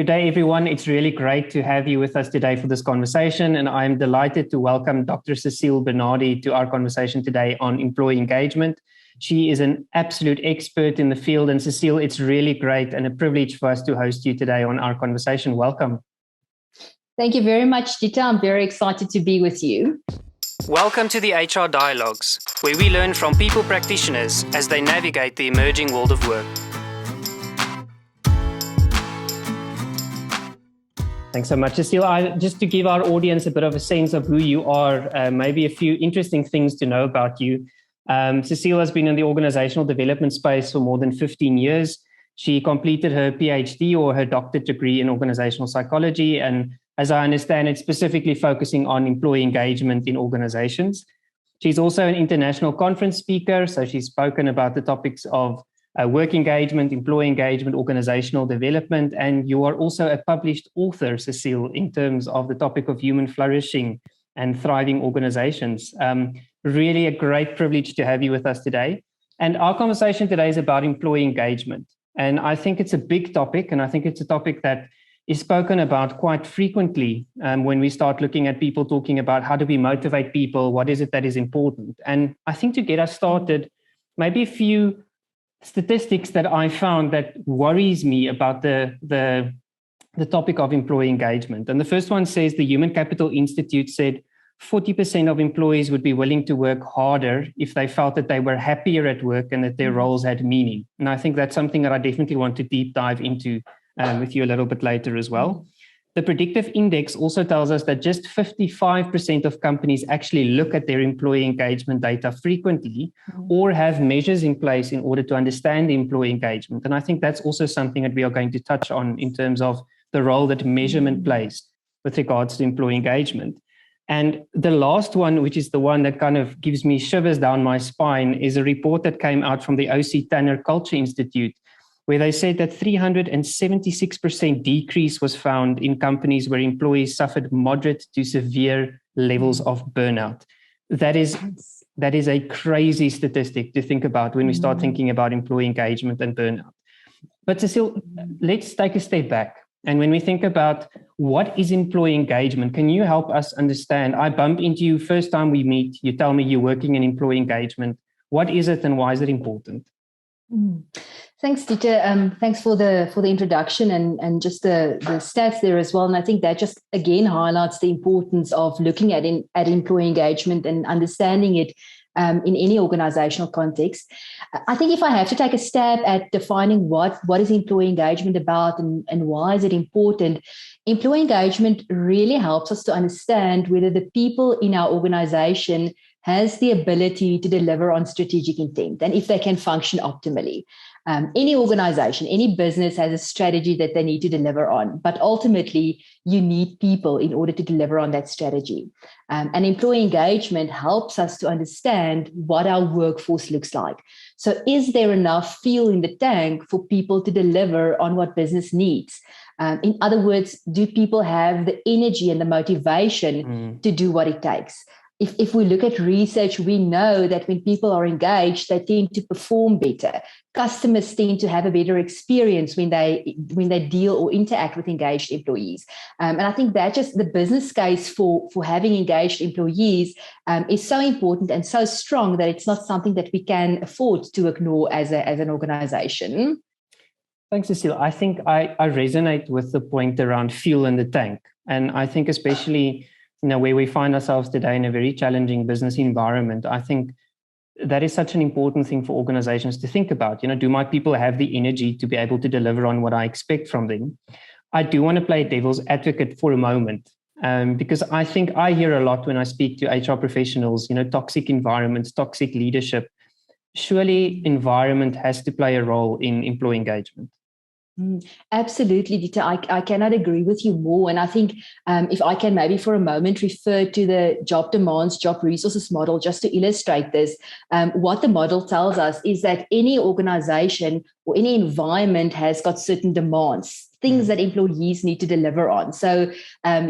Good day, everyone. It's really great to have you with us today for this conversation, and I'm delighted to welcome Dr. Cecile Bernardi to our conversation today on employee engagement. She is an absolute expert in the field, and Cecile, it's really great and a privilege for us to host you today on our conversation. Welcome. Thank you very much, Dita. I'm very excited to be with you. Welcome to the HR Dialogues, where we learn from people practitioners as they navigate the emerging world of work. Thanks so much, Cecile. Just to give our audience a bit of a sense of who you are, maybe a few interesting things to know about you. Cecile has been in the organizational development space for more than 15 years. She completed her PhD or her doctorate degree in organizational psychology, and as I understand it, specifically focusing on employee engagement in organizations. She's also an international conference speaker, so she's spoken about the topics of work engagement, employee engagement, organizational development, and you are also a published author, Cecile, in terms of the topic of human flourishing and thriving organizations. Really a great privilege to have you with us today. And our conversation today is about employee engagement. And I think it's a big topic, and I think it's a topic that is spoken about quite frequently when we start looking at people talking about how do we motivate people, what is it that is important. And I think to get us started, maybe a few statistics that I found that worries me about the topic of employee engagement. And the first one says the Human Capital Institute said 40% of employees would be willing to work harder if they felt that they were happier at work and that their roles had meaning. And I think that's something that I definitely want to deep dive into with you a little bit later as well. The predictive index also tells us that just 55% of companies actually look at their employee engagement data frequently or have measures in place in order to understand the employee engagement. And I think that's also something that we are going to touch on in terms of the role that measurement plays with regards to employee engagement. And the last one, which is the one that kind of gives me shivers down my spine, is a report that came out from the O.C. Tanner Culture Institute, where they said that 376% decrease was found in companies where employees suffered moderate to severe levels of burnout. That is a crazy statistic to think about when we start thinking about employee engagement and burnout. But Cecile, let's take a step back. And when we think about what is employee engagement, can you help us understand? I bump into you first time we meet, you tell me you're working in employee engagement. What is it and why is it important? Thanks, Dieter. Thanks for the introduction and just the stats there as well. And I think that just again highlights the importance of looking at employee engagement and understanding it in any organizational context. I think if I have to take a stab at defining what is employee engagement about and why is it important, employee engagement really helps us to understand whether the people in our organization has the ability to deliver on strategic intent and if they can function optimally. Any organization, any business has a strategy that they need to deliver on, but ultimately you need people in order to deliver on that strategy. And employee engagement helps us to understand what our workforce looks like. So is there enough fuel in the tank for people to deliver on what business needs? In other words, do people have the energy and the motivation to do what it takes? If we look at research, we know that when people are engaged, they tend to perform better. Customers tend to have a better experience when they deal or interact with engaged employees. And I think that just the business case for having engaged employees is so important and so strong that it's not something that we can afford to ignore as an organization. Thanks, Cecile. I think I resonate with the point around fuel in the tank. And I think especially where we find ourselves today in a very challenging business environment, I think that is such an important thing for organizations to think about. Do my people have the energy to be able to deliver on what I expect from them? I do want to play devil's advocate for a moment because I think I hear a lot when I speak to HR professionals, toxic environments, toxic leadership. Surely environment has to play a role in employee engagement. Absolutely, Dita. I cannot agree with you more. And I think if I can maybe for a moment refer to the job demands, job resources model, just to illustrate this, what the model tells us is that any organization or any environment has got certain demands, things that employees need to deliver on. So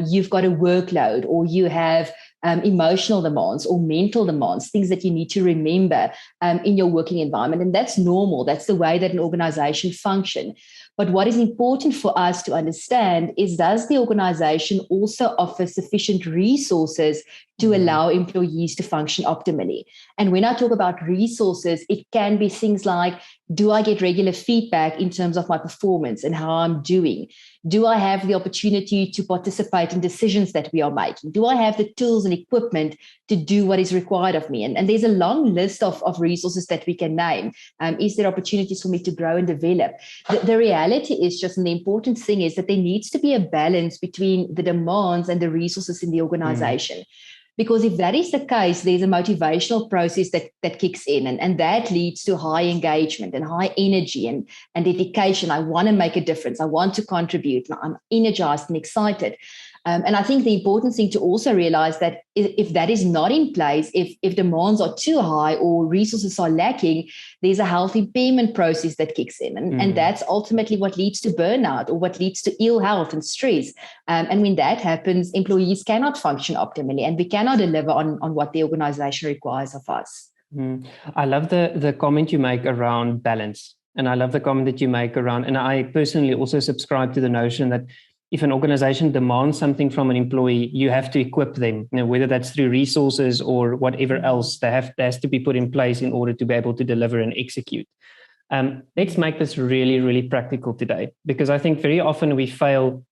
you've got a workload, or you have emotional demands or mental demands, things that you need to remember in your working environment. And that's normal. That's the way that an organization functions. But what is important for us to understand is, does the organization also offer sufficient resources to allow employees to function optimally? And when I talk about resources, it can be things like, do I get regular feedback in terms of my performance and how I'm doing? Do I have the opportunity to participate in decisions that we are making? Do I have the tools and equipment to do what is required of me? And there's a long list of resources that we can name. Is there opportunities for me to grow and develop? The reality is just, and the important thing is that there needs to be a balance between the demands and the resources in the organization. Because if that is the case, there's a motivational process that kicks in, and that leads to high engagement and high energy and dedication. I want to make a difference. I want to contribute. I'm energized and excited. And I think the important thing to also realize that if that is not in place, if demands are too high or resources are lacking, there's a health impairment process that kicks in. And that's ultimately what leads to burnout or what leads to ill health and stress. And when that happens, employees cannot function optimally, and we cannot deliver on what the organization requires of us. I love the comment you make around balance. And I love the comment that you make around, and I personally also subscribe to the notion that if an organization demands something from an employee, you have to equip them, whether that's through resources or whatever else that has to be put in place in order to be able to deliver and execute. Let's make this really, really practical today, because I think very often we fail.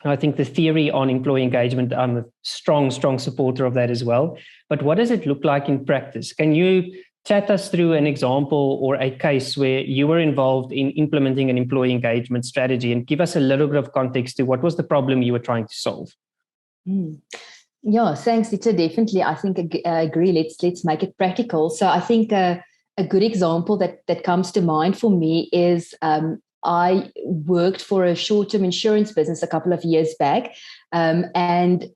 I think the theory on employee engagement, I'm a strong supporter of that as well. But what does it look like in practice? Can you chat us through an example or a case where you were involved in implementing an employee engagement strategy, and give us a little bit of context to what was the problem you were trying to solve? Yeah, thanks, Dieter. Definitely. I think I agree. Let's make it practical. So I think a good example that comes to mind for me is I worked for a short-term insurance business a couple of years back, and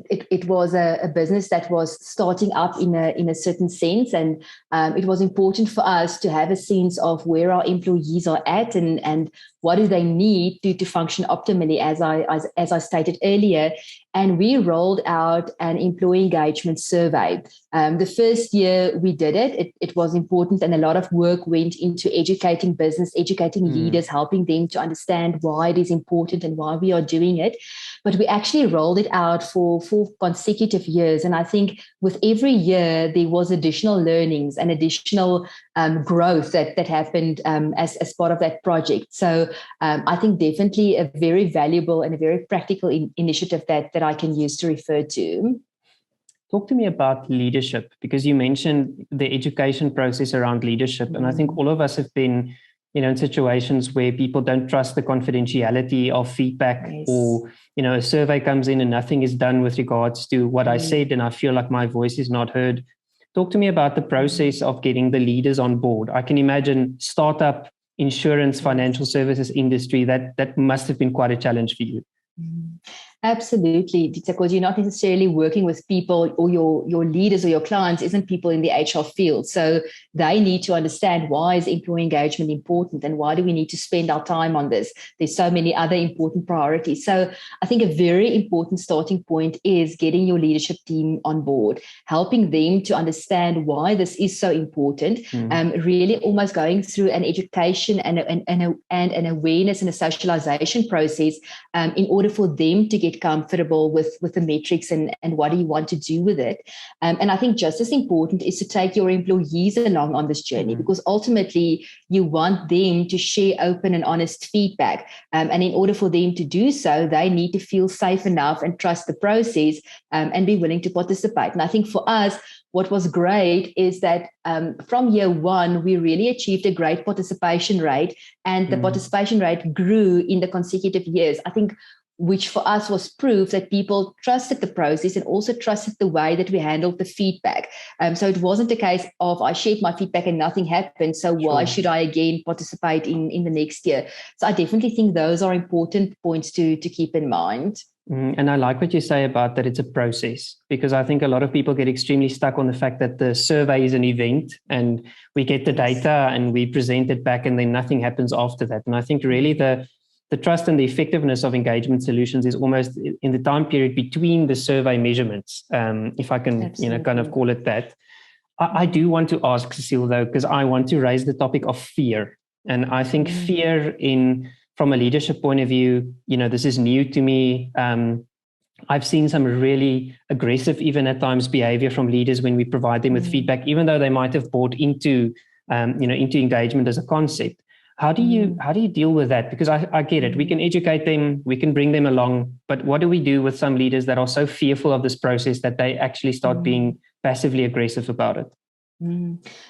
it was a business that was starting up in a certain sense, and it was important for us to have a sense of where our employees are at and what do they need to function optimally, as I stated earlier. And we rolled out an employee engagement survey. The first year we did it was important, and a lot of work went into educating business, educating leaders, helping them to understand why it is important and why we are doing it. But we actually rolled it out for 4 consecutive years. And I think with every year, there was additional learnings and additional growth that happened as part of that project. So I think definitely a very valuable and a very practical initiative that I can use to refer to. Talk to me about leadership, because you mentioned the education process around leadership. And I think all of us have been, in situations where people don't trust the confidentiality of feedback, or, a survey comes in and nothing is done with regards to what I said, and I feel like my voice is not heard. Talk to me about the process of getting the leaders on board. I can imagine startup, insurance, financial services industry, that must have been quite a challenge for you. Absolutely, because you're not necessarily working with people, or your leaders or your clients isn't people in the HR field. So they need to understand, why is employee engagement important, and why do we need to spend our time on this? There's so many other important priorities. So I think a very important starting point is getting your leadership team on board, helping them to understand why this is so important, really almost going through an education and an awareness and a socialization process in order for them to get comfortable with the metrics and what do you want to do with it. And I think just as important is to take your employees along on this journey, because ultimately you want them to share open and honest feedback. And in order for them to do so, they need to feel safe enough and trust the process and be willing to participate. And I think for us, what was great is that from year one, we really achieved a great participation rate, and the participation rate grew in the consecutive years. I think which for us was proof that people trusted the process and also trusted the way that we handled the feedback. So it wasn't a case of, I shared my feedback and nothing happened, so why should I again participate in the next year? So I definitely think those are important points to keep in mind. And I like what you say about that it's a process, because I think a lot of people get extremely stuck on the fact that the survey is an event and we get the data and we present it back and then nothing happens after that. And I think really the trust and the effectiveness of engagement solutions is almost in the time period between the survey measurements, if I can kind of call it that. I do want to ask Cecile, though, because I want to raise the topic of fear. And I think fear from a leadership point of view, this is new to me. I've seen some really aggressive, even at times, behavior from leaders when we provide them with feedback, even though they might have bought into engagement as a concept. How do you deal with that? Because I get it. We can educate them, we can bring them along, but what do we do with some leaders that are so fearful of this process that they actually start being passively aggressive about it?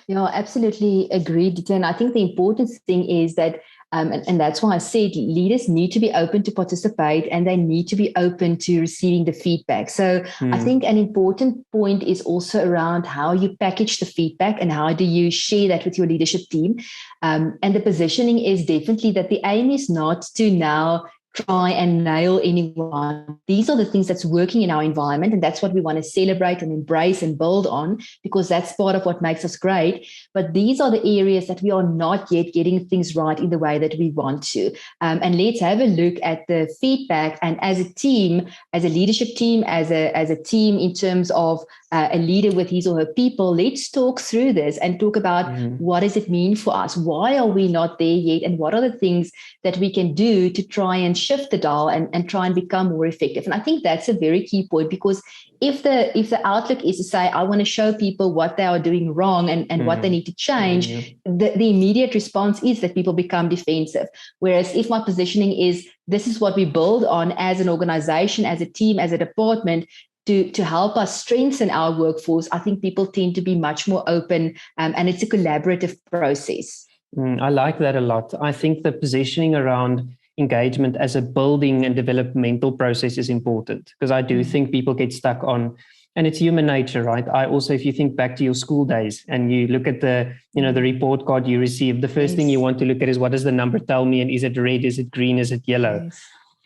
Yeah, absolutely agree, Dieter. And I think the important thing is that, and that's why I said leaders need to be open to participate and they need to be open to receiving the feedback. So I think an important point is also around how you package the feedback and how do you share that with your leadership team. And the positioning is definitely that the aim is not to now try and nail anyone. These are the things that's working in our environment, and that's what we want to celebrate and embrace and build on, because that's part of what makes us great. But these are the areas that we are not yet getting things right in the way that we want to. And let's have a look at the feedback. And as a team, as a leadership team, as a team in terms of a leader with his or her people, let's talk through this and talk about what does it mean for us? Why are we not there yet? And what are the things that we can do to try and shift the dial and try and become more effective? And I think that's a very key point, because if the outlook is to say, I want to show people what they are doing wrong and what they need to change, the immediate response is that people become defensive. Whereas if my positioning is, this is what we build on as an organization, as a team, as a department, to help us strengthen our workforce, I think people tend to be much more open, and it's a collaborative process. I like that a lot. I think the positioning around engagement as a building and developmental process is important, because I do think people get stuck on, and it's human nature, right? I also, if you think back to your school days and you look at the report card you received, the first thing you want to look at is, what does the number tell me? And is it red? Is it green? Is it yellow? Yes.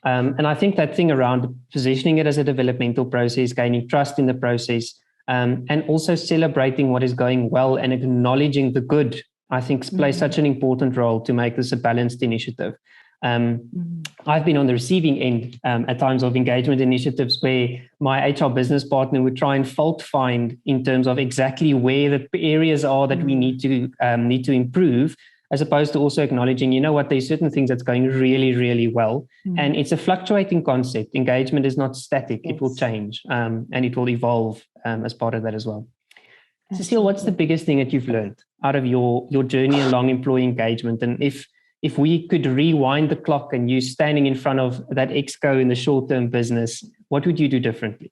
And I think that thing around positioning it as a developmental process, gaining trust in the process, and also celebrating what is going well and acknowledging the good, I think plays such an important role to make this a balanced initiative. I've been on the receiving end at times of engagement initiatives where my HR business partner would try and fault find in terms of exactly where the areas are that we need to improve, as opposed to also acknowledging, there's certain things that's going really, really well. And it's a fluctuating concept. Engagement is not static. Yes. It will change and it will evolve as part of that as well. Cecile, what's the biggest thing that you've learned out of your journey along employee engagement? And if we could rewind the clock and you standing in front of that exco in the short-term business, what would you do differently?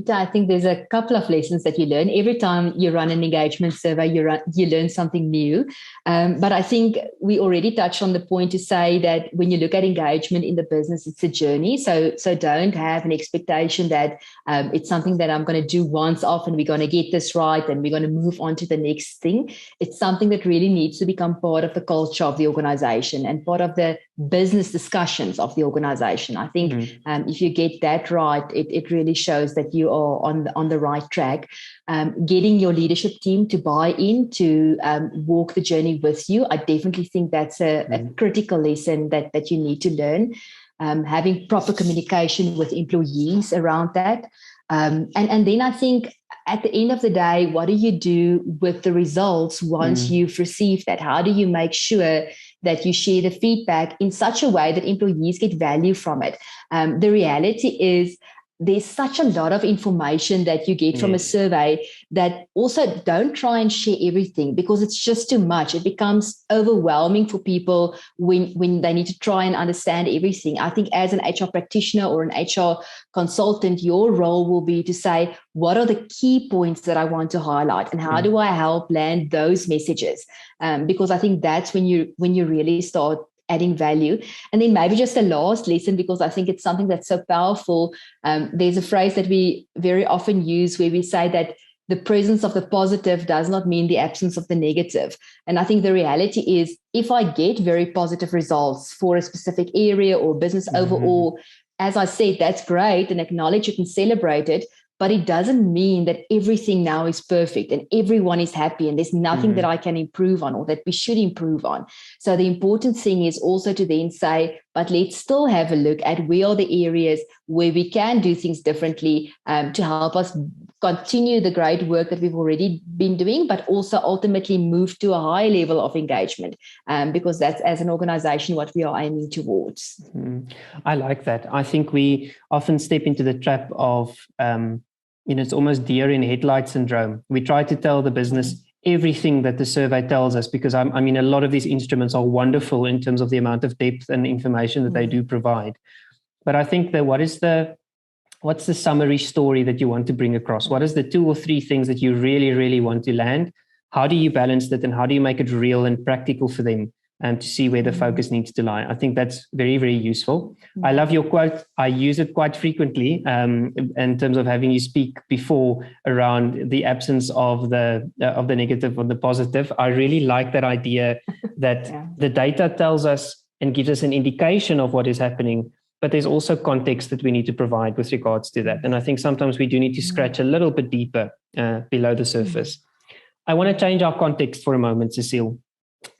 I think there's a couple of lessons that you learn. Every time you run an engagement survey, you learn something new. But I think we already touched on the point to say that when you look at engagement in the business, it's a journey. So don't have an expectation that it's something that I'm going to do once off and we're going to get this right and we're going to move on to the next thing. It's something that really needs to become part of the culture of the organization and part of the business discussions of the organization. I think if you get that right, it really shows that you are on the right track. Getting your leadership team to buy in, to walk the journey with you, I definitely think that's a critical lesson that you need to learn. Having proper communication with employees around that. And then I think at the end of the day, what do you do with the results once you've received that? How do you make sure that you share the feedback in such a way that employees get value from it? The reality is there's such a lot of information that you get from a survey that also don't try and share everything, because it's just too much. It becomes overwhelming for people when they need to try and understand everything. I think as an HR practitioner or an HR consultant, your role will be to say, what are the key points that I want to highlight and how do I help land those messages? Because I think that's when you really start adding value. And then maybe just a last lesson, because I think it's something that's so powerful. There's a phrase that we very often use where we say that the presence of the positive does not mean the absence of the negative. And I think the reality is, if I get very positive results for a specific area or business overall, as I said, that's great and acknowledge it and celebrate it. but it doesn't mean that everything now is perfect and everyone is happy and there's nothing that I can improve on or that we should improve on. So the important thing is also to then say, but let's still have a look at where are the areas where we can do things differently to help us continue the great work that we've already been doing, but also ultimately move to a high level of engagement, because that's, as an organization, what we are aiming towards. I like that. I think we often step into the trap of, it's almost deer in headlights syndrome. We try to tell the business everything that the survey tells us, because a lot of these instruments are wonderful in terms of the amount of depth and information that they do provide. But I think that what's the summary story that you want to bring across? What is the 2 or 3 things that you really, really want to land? How do you balance that, and how do you make it real and practical for them to see where the focus needs to lie? I think that's very, very useful. I love your quote. I use it quite frequently in terms of having you speak before around the absence of the negative or the positive. I really like that idea that the data tells us and gives us an indication of what is happening, but there's also context that we need to provide with regards to that. And I think sometimes we do need to scratch a little bit deeper below the surface. I want to change our context for a moment, Cecile.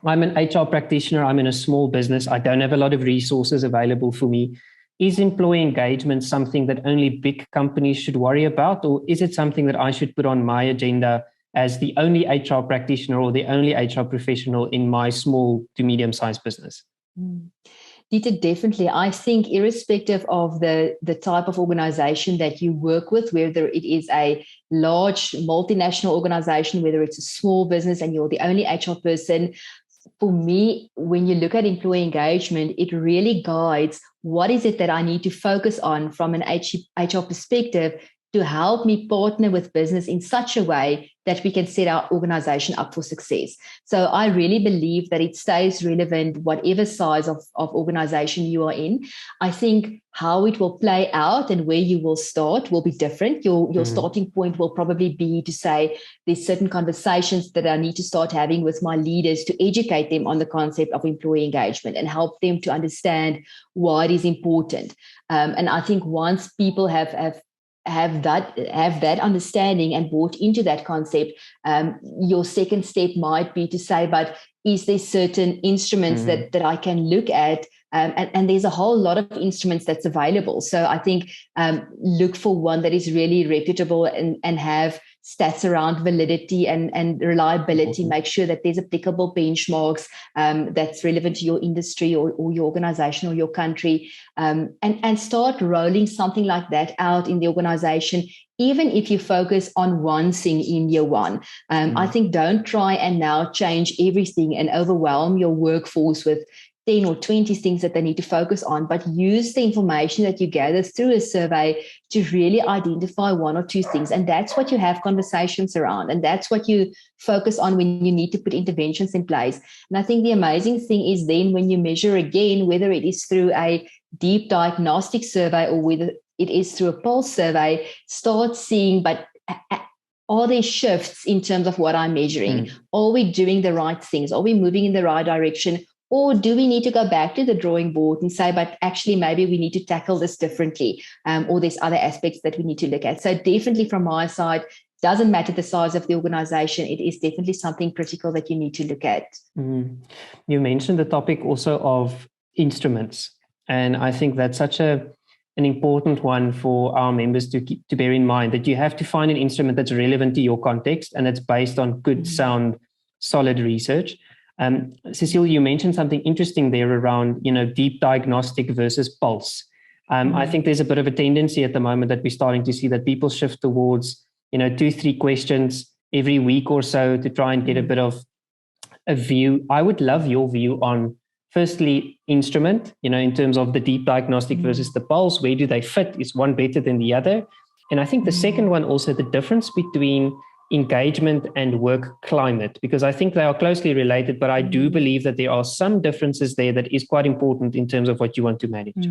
I'm an HR practitioner. I'm in a small business. I don't have a lot of resources available for me. Is employee engagement something that only big companies should worry about, or is it something that I should put on my agenda as the only HR practitioner or the only HR professional in my small to medium-sized business? Dieter, definitely. I think irrespective of the type of organization that you work with, whether it is a large multinational organization, whether it's a small business and you're the only HR person, for me, when you look at employee engagement, it really guides what is it that I need to focus on from an HR perspective to help me partner with business in such a way that we can set our organization up for success. So I really believe that it stays relevant, whatever size of organization you are in. I think how it will play out and where you will start will be different. Your starting point will probably be to say, there's certain conversations that I need to start having with my leaders to educate them on the concept of employee engagement and help them to understand why it is important. And I think once people have that understanding and bought into that concept, your second step might be to say, but is there certain instruments that I can look at? And there's a whole lot of instruments that's available. So I think look for one that is really reputable and have stats around validity and reliability. Make sure that there's applicable benchmarks that's relevant to your industry or your organization or your country, and start rolling something like that out in the organization, even if you focus on one thing in year one. I think don't try and now change everything and overwhelm your workforce with 10 or 20 things that they need to focus on, but use the information that you gather through a survey to really identify 1 or 2 things. And that's what you have conversations around. And that's what you focus on when you need to put interventions in place. And I think the amazing thing is then when you measure again, whether it is through a deep diagnostic survey or whether it is through a pulse survey, start seeing, but are there shifts in terms of what I'm measuring? Are we doing the right things? Are we moving in the right direction? Or do we need to go back to the drawing board and say, but actually maybe we need to tackle this differently, or there's other aspects that we need to look at? So definitely from my side, doesn't matter the size of the organization, it is definitely something critical that you need to look at. You mentioned the topic also of instruments. And I think that's such an important one for our members to bear in mind, that you have to find an instrument that's relevant to your context and that's based on good, sound, solid research. Cecile, you mentioned something interesting there around, deep diagnostic versus pulse. I think there's a bit of a tendency at the moment that we're starting to see that people shift towards, 2-3 questions every week or so to try and get a bit of a view. I would love your view on, firstly, instrument, in terms of the deep diagnostic versus the pulse. Where do they fit? Is one better than the other? And I think the second one also, the difference between engagement and work climate, because I think they are closely related, but I do believe that there are some differences there that is quite important in terms of what you want to manage.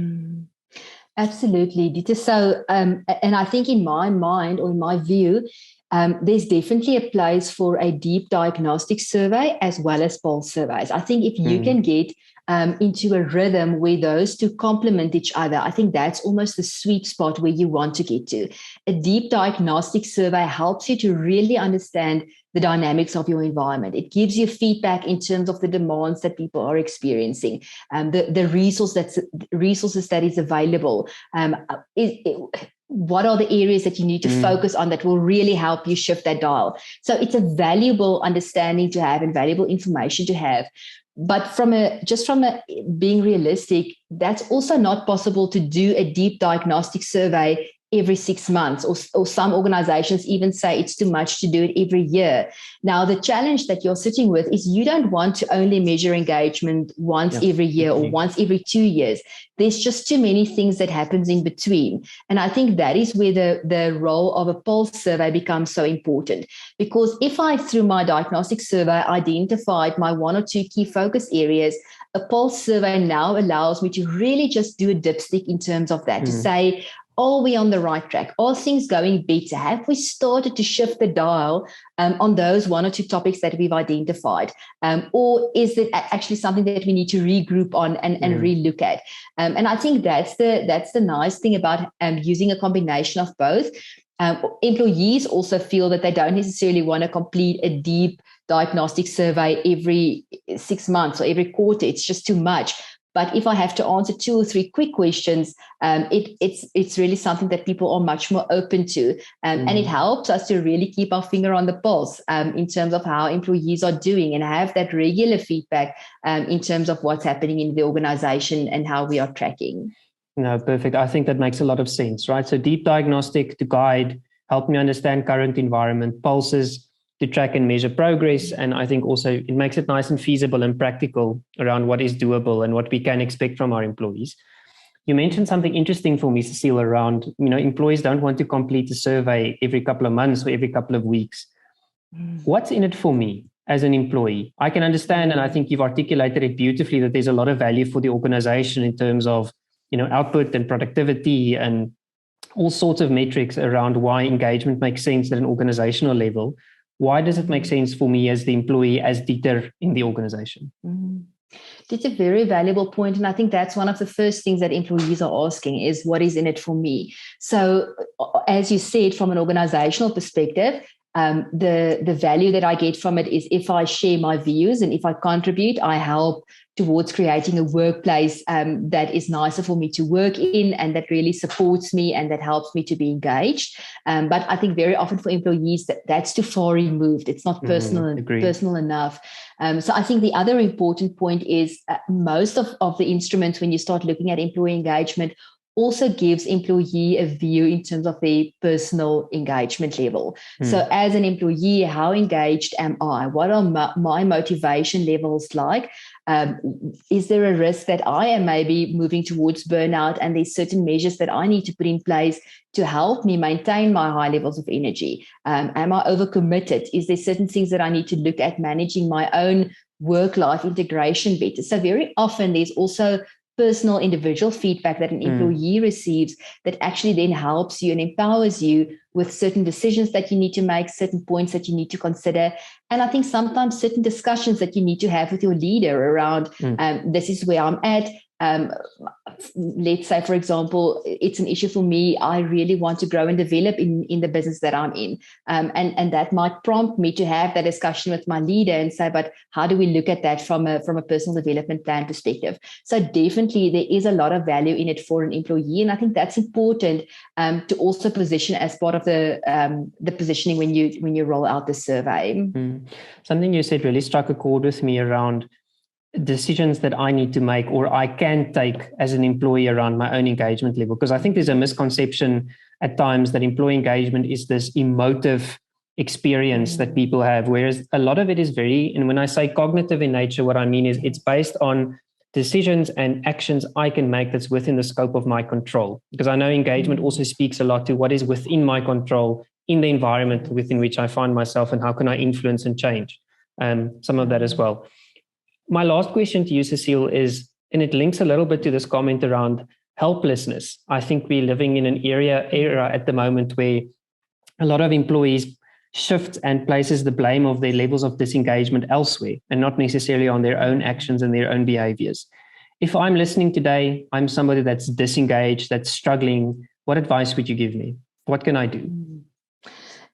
Absolutely, Dieter. So, and I think in my mind or in my view, there's definitely a place for a deep diagnostic survey as well as pulse surveys. I think if you can get into a rhythm where those two complement each other, I think that's almost the sweet spot where you want to get to. A deep diagnostic survey helps you to really understand the dynamics of your environment. It gives you feedback in terms of the demands that people are experiencing, the resources that is available. What are the areas that you need to focus on that will really help you shift that dial? So it's a valuable understanding to have and valuable information to have. But from being realistic, that's also not possible to do a deep diagnostic survey every 6 months, or some organizations even say it's too much to do it every year. Now, the challenge that you're sitting with is you don't want to only measure engagement once every year or once every 2 years. There's just too many things that happens in between. And I think that is where the role of a pulse survey becomes so important. Because if I, through my diagnostic survey, identified my 1 or 2 key focus areas, a pulse survey now allows me to really just do a dipstick in terms of that, to say, are we on the right track? Are things going better? Have we started to shift the dial on those 1 or 2 topics that we've identified? Or is it actually something that we need to regroup on and relook at? And I think that's the nice thing about using a combination of both. Employees also feel that they don't necessarily want to complete a deep diagnostic survey every 6 months or every quarter. It's just too much. But if I have to answer 2 or 3 quick questions, it's really something that people are much more open to. And it helps us to really keep our finger on the pulse in terms of how employees are doing and have that regular feedback in terms of what's happening in the organization and how we are tracking. No, perfect. I think that makes a lot of sense, right? So deep diagnostic to guide, help me understand current environment, pulses to track and measure progress. And I think also it makes it nice and feasible and practical around what is doable and what we can expect from our employees. You mentioned something interesting for me, Cecile, around, employees don't want to complete a survey every couple of months or every couple of weeks. What's in it for me as an employee? I can understand, and I think you've articulated it beautifully, that there's a lot of value for the organization in terms of, output and productivity and all sorts of metrics around why engagement makes sense at an organizational level. Why does it make sense for me as the employee, as Dieter in the organization? It's a very valuable point. And I think that's one of the first things that employees are asking is, what is in it for me? So as you said, from an organizational perspective, the value that I get from it is if I share my views and if I contribute, I help towards creating a workplace that is nicer for me to work in and that really supports me and that helps me to be engaged. But I think very often for employees that's too far removed. It's not personal enough. So I think the other important point is most of the instruments when you start looking at employee engagement also gives employee a view in terms of their personal engagement level. So as an employee, how engaged am I? What are my motivation levels like? Is there a risk that I am maybe moving towards burnout and there's certain measures that I need to put in place to help me maintain my high levels of energy? Am I overcommitted? Is there certain things that I need to look at managing my own work-life integration better? So very often there's also personal individual feedback that an employee receives that actually then helps you and empowers you with certain decisions that you need to make, certain points that you need to consider. And I think sometimes certain discussions that you need to have with your leader around this is where I'm at. Let's say, for example, it's an issue for me. I really want to grow and develop in the business that I'm in. And that might prompt me to have that discussion with my leader and say, but how do we look at that from a personal development plan perspective? So definitely there is a lot of value in it for an employee. And I think that's important to also position as part of the positioning when you roll out the survey. Something you said really struck a chord with me around decisions that I need to make or I can take as an employee around my own engagement level. Because I think there's a misconception at times that employee engagement is this emotive experience that people have, whereas a lot of it is and when I say cognitive in nature, what I mean is it's based on decisions and actions I can make that's within the scope of my control. Because I know engagement also speaks a lot to what is within my control in the environment within which I find myself and how can I influence and change some of that as well. My last question to you, Cecile, is, and it links a little bit to this comment around helplessness. I think we're living in an era at the moment where a lot of employees shifts and places the blame of their levels of disengagement elsewhere and not necessarily on their own actions and their own behaviors. If I'm listening today, I'm somebody that's disengaged, that's struggling, what advice would you give me? What can I do?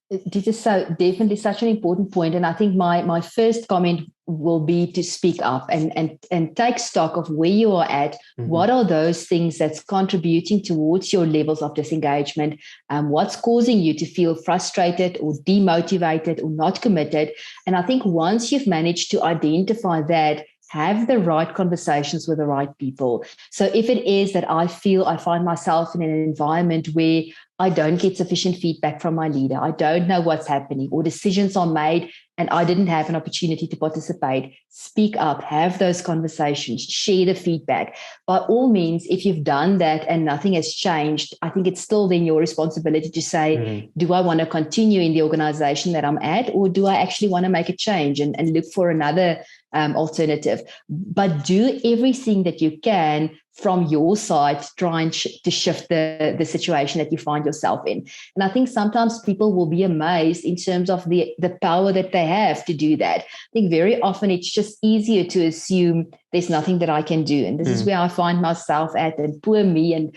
This is so definitely such an important point. And I think my first comment will be to speak up and take stock of where you are at. Mm-hmm. What are those things that's contributing towards your levels of disengagement? What's causing you to feel frustrated or demotivated or not committed? And I think once you've managed to identify that, have the right conversations with the right people. So if it is that I find myself in an environment where I don't get sufficient feedback from my leader, I don't know what's happening, or decisions are made and I didn't have an opportunity to participate, speak up, have those conversations, share the feedback. By all means, if you've done that and nothing has changed, I think it's still then your responsibility to say, do I want to continue in the organization that I'm at, or do I actually want to make a change and look for another alternative? But do everything that you can from your side, trying to shift the situation that you find yourself in. And I think sometimes people will be amazed in terms of the power that they have to do that. I think very often it's just easier to assume there's nothing that I can do. And this is where I find myself at, and poor me, and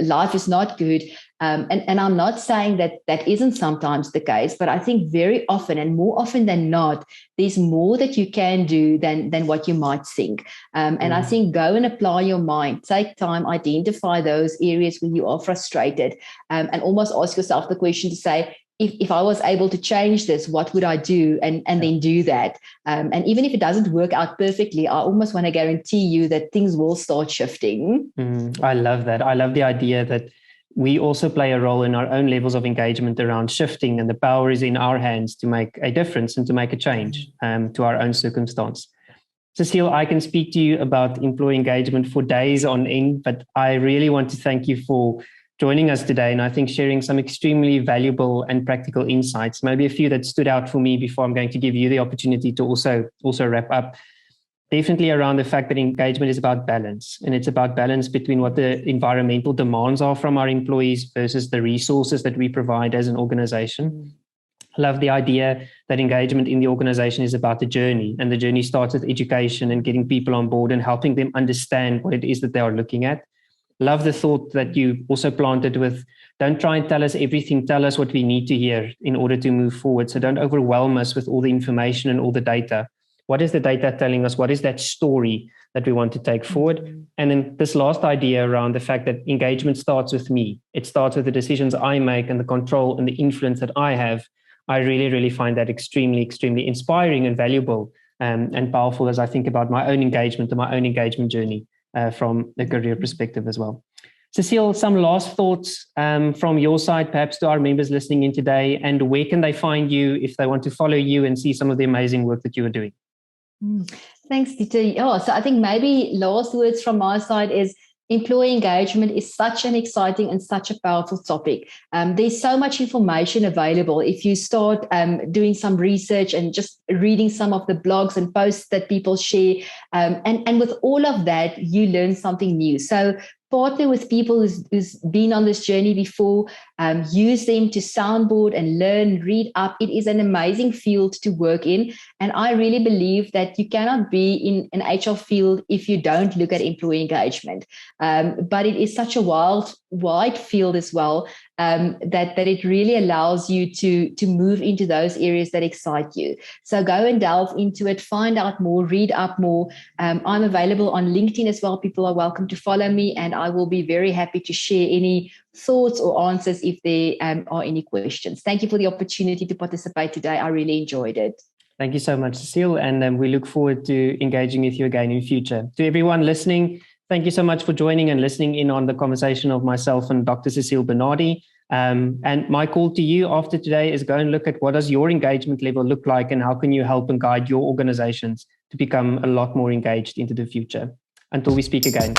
life is not good. And I'm not saying that isn't sometimes the case, but I think very often, and more often than not, there's more that you can do than what you might think. And I think go and apply your mind, take time, identify those areas where you are frustrated, and almost ask yourself the question to say, if I was able to change this, what would I do? And then do that. And even if it doesn't work out perfectly, I almost want to guarantee you that things will start shifting. I love that. I love the idea that we also play a role in our own levels of engagement around shifting, and the power is in our hands to make a difference and to make a change to our own circumstance. Cecile, I can speak to you about employee engagement for days on end, but I really want to thank you for joining us today, and I think sharing some extremely valuable and practical insights, maybe a few that stood out for me before I'm going to give you the opportunity to also wrap up. Definitely around the fact that engagement is about balance, and it's about balance between what the environmental demands are from our employees versus the resources that we provide as an organization. I love the idea that engagement in the organization is about the journey, and the journey starts with education and getting people on board and helping them understand what it is that they are looking at. Love the thought that you also planted with, don't try and tell us everything, tell us what we need to hear in order to move forward. So don't overwhelm us with all the information and all the data. What is the data telling us? What is that story that we want to take forward? And then this last idea around the fact that engagement starts with me. It starts with the decisions I make and the control and the influence that I have. I really, really find that extremely, extremely inspiring and valuable and powerful as I think about my own engagement and my own engagement journey from the career perspective as well. Cecile, some last thoughts from your side, perhaps to our members listening in today, and where can they find you if they want to follow you and see some of the amazing work that you are doing? Thanks, Dieter. So I think maybe last words from my side is employee engagement is such an exciting and such a powerful topic. There's so much information available. If you start doing some research and just reading some of the blogs and posts that people share, and with all of that, you learn something new. So partner with people who's been on this journey before, use them to soundboard and learn, read up. It is an amazing field to work in. And I really believe that you cannot be in an HR field if you don't look at employee engagement. But it is such a wide field as well, that it really allows you to move into those areas that excite you. So go and delve into it, find out more, read up more. I'm available on LinkedIn as well. People are welcome to follow me, and I will be very happy to share any thoughts or answers if there are any questions. Thank you for the opportunity to participate today. I really enjoyed it. Thank you so much, Cecile, and we look forward to engaging with you again in future. To everyone listening, thank you so much for joining and listening in on the conversation of myself and Dr. Cecile Bernardi. And my call to you after today is go and look at what does your engagement level look like, and how can you help and guide your organizations to become a lot more engaged into the future. Until we speak again.